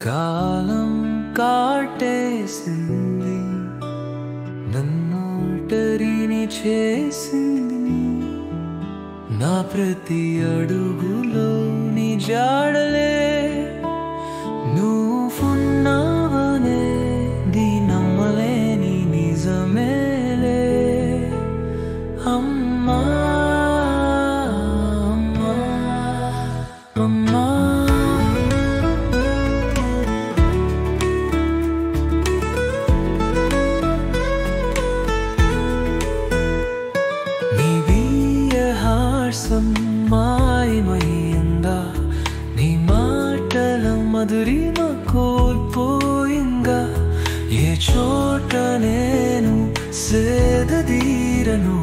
కాలం కాటేసింది, నన్ను ఒంటరిని చేసింది. నా ప్రతి అడుగులో నీ జాడలే, నువ్వున్నావనేది నమ్మలేని నిజమేలే. అమ్మా అమ్మా అమ్మా, మాయమయ్యిందా నీ మాటల మధురిమ కోల్పోయిందా? ఏ చోట నేను సేదదీరను,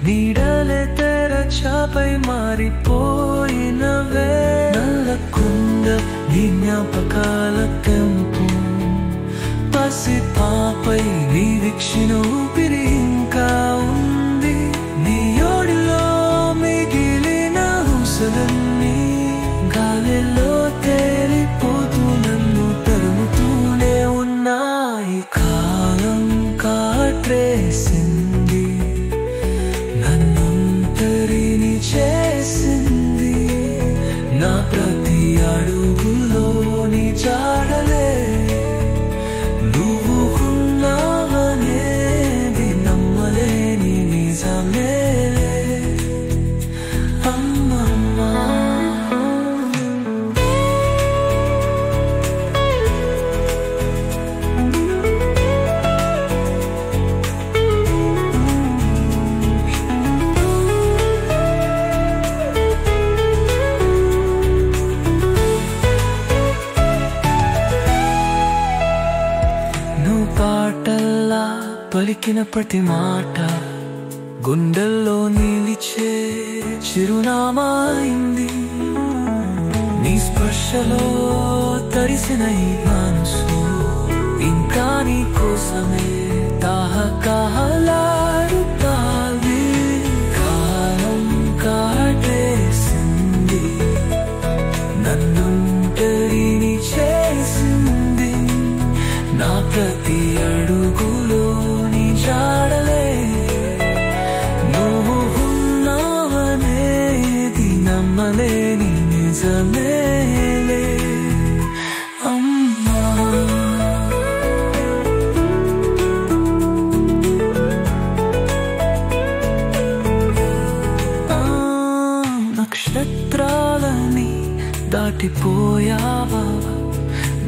నీడలే తెరచాపై మారిపోయినవే. నల్లకుండ నీ జ్ఞాపకాల తెంపు, పసి పాపై నీ వీక్షణ ఊపిరి ఇంకా ఉంది. నీ ఓడిలో గాలిలో తేలిపోతూ నన్ను తరుముతూనే ఉన్నాయి. కాలం కాట్రేసింది, నన్ను ఒంటరిని చేసింది. నా ప్రతి అడుగులో నీ జాడలే, నువ్వు ఉన్నావనేది నమ్మలేని నిజమే. పాటల్లా పలికిన ప్రతి మాట గుండెల్లో నిలిచే చిరునామా అయింది. నీ స్పర్శలో తడిసిన ఈ మనసు ఇంకా నీ కోసమే తాహకాలాడుతాది. కాలం కాటేసింది, నన్ను ఒంటరిని చేసింది. నా ప్రతి అడుగులో నీ జాడలే, నువ్వు ఉన్నావనేది నమ్మలేని నిజమేలే. అమ్మా నక్షత్రాలని దాటిపోయావా,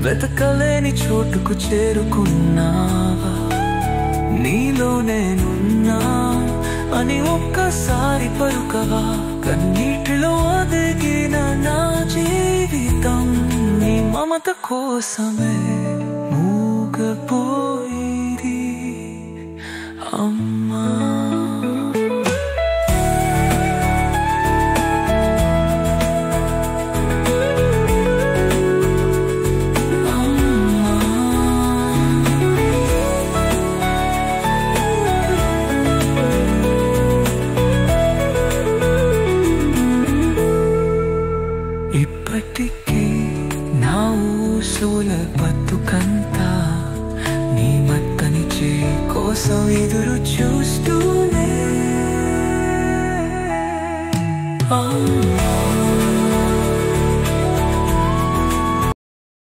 వెతకలేని చోటుకు చేరుకున్నావా? నీలో నేనున్నా అని ఒక్కసారి పలుకవా? కన్నీటిలో అదిగిన నా జీవితం నీ మమత కోసమే మూగపోయింది. అమ్మా ఇప్పటికీ నా ఊసుల బతుకంతా నీ మత్తని చేయి కోసం ఎదురు చూస్తూనే.